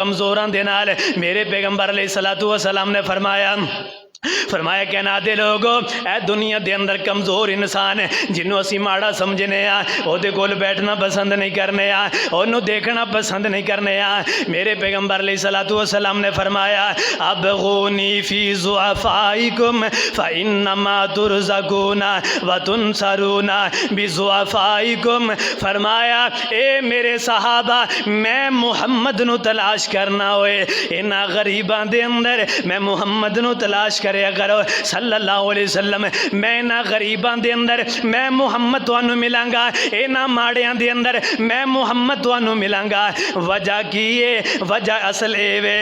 کمزوراں دے نال میرے پیغمبر علیہ الصلوۃ والسلام نے فرمایا کائنات دے لوگو اے دنیا دے اندر کمزور انسان ہے جنوں اسی ماڑا سمجھنے او دے کول بیٹھنا پسند نہیں کرنے اونوں دیکھنا پسند نہیں کرنے میرے پیغمبر علیہ الصلوۃ والسلام نے فرمایا ابغونی فی ضعفائکم فانما ترزقون وتنصرون بضعفائکم فرمایا اے میرے صحابہ میں محمد نو تلاش کرنا ہوئے انہاں غریباں دے اندر میں محمد نو تلاش کریا کرو صلی اللہ علیہ وسلم میں نہ غریباں دے اندر میں محمد تانوں ملاں گا اے نہ ماڑیاں دے اندر میں محمد تانوں ملاں گا وجہ کی ہے وجہ اصل اے وے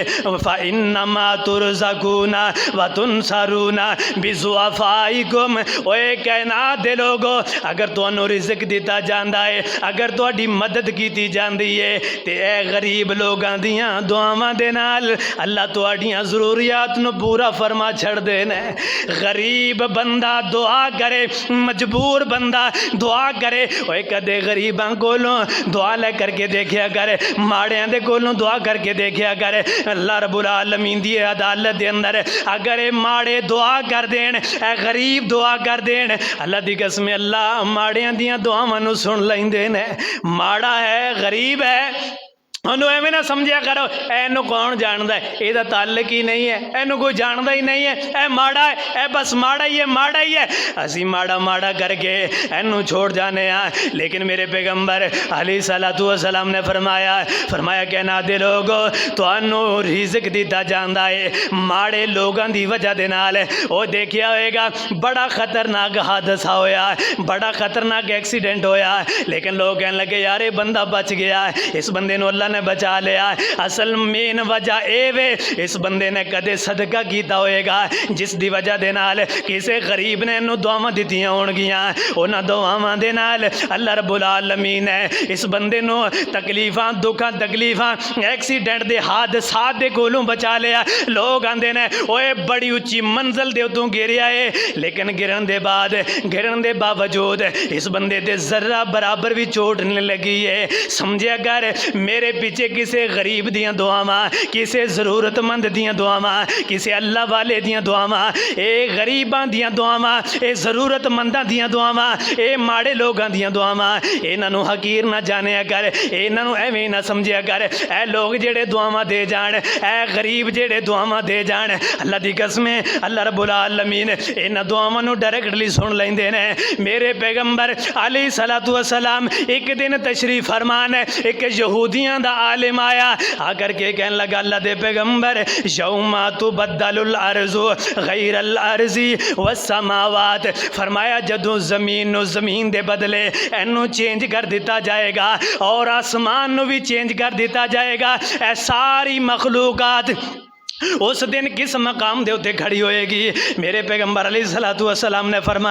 فانما ترزقون وتنصرون بضعفائکم اوے کائنات دے لوگو اگر تانوں رزق دیتا جاندا ہے اگر تہاڈی مدد کیتی جاندی ہے تے اے غریب لوگاں دیاں دعاواں دے نال اللہ تہاڈیاں ضروریات نو پورا فرما چھڑ دینا ہے غریب بندہ دعا کرے مجبور بندہ دعا کرے اوے کدے غریباں کولوں دعا لے کر کے دیکھیا کرے ماڑیاں دے کولوں دعا کر کے دیکھیا کرے اللہ رب العالمین دی عدالت دے اندر اگر اے ماڑے دعا کر دین اے غریب دعا کر دین اللہ دی قسم اللہ ماڑیاں دیاں دعاواں نو سن لیندے نے ماڑا ہے غریب ہے انہوں ایویں نہ سمجھیا کرو اینو کون جاندا ہے اے دا تعلق ہی نہیں ہے اینو کوئی جاندا ہی نہیں ہے اے ماڑا ہے اے بس ماڑا ہی ہے اسی ماڑا کر کے اینو چھوڑ جانے لیکن میرے پیغمبر علیہ الصلوۃ والسلام نے فرمایا کائنات دے لوگو تانوں رزق دیتا جاندا ہے ماڑے لوگاں دی وجہ دے نال او دیکھیا ہوئے گا بڑا خطرناک حادثہ ہویا بڑا خطرناک ایکسیڈنٹ ہویا لیکن لوگ کہنے لگے یار یہ بندہ بچ گیا اس بندے نو اللہ نے بچا لیا اصل مین وجہ اے وے اس بندے نے کدے صدقہ کیتا ہوئے گا جس دی وجہ دے نال کسے غریب نے انہوں دعاواں دتیاں ہون گیاں انہاں دعاواں دے نال اللہ رب العالمین نے اس بندے نو تکلیفاں دکھاں تکلیفاں ایکسیڈنٹ دے حادثات دے کولوں بچا لیا لوگ آندے نے اوے بڑی اونچی منزل دے اتوں گریا ہے لیکن گرن دے باوجود اس بندے دے ذرہ برابر بھی چوٹ نہیں لگی ہے سمجھے اگر میرے پیچھے کسے غریب دیاں دعاواں کسے ضرورت مند دیاں دعاواں کسے اللہ والے دیاں دعاواں اے غریباں دیاں دعاواں اے ضرورت منداں دیاں دعاواں اے ماڑے لوگاں دیاں دعاواں انہاں نو حقیر نہ جانیا کر انہاں نو ایویں نہ سمجھیا کر اے لوگ جڑے دعاواں دے جان اے غریب جڑے دعاواں دے جان اللہ دی قسم اللہ رب العالمین انہاں دعاواں نو ڈائریکٹلی سن لیندے نے میرے پیغمبر علیہ الصلوۃ والسلام ایک دن تشریف فرمان ایک یہودیاں دا عالم آیا آ کر کے کہنے لگا اللہ دے پیغمبر یوم تبدل الارض غیر الارض والسماوات فرمایا جدوں زمین نو زمین دے بدلے اینو چینج کر دیتا جائے گا اور آسمان نو بھی چینج کر دیتا جائے گا اے ساری مخلوقات اس دن کس مقام دے اتے کھڑی ہوئے گی میرے پیغمبر علیہ الصلوۃ والسلام نے فرمایا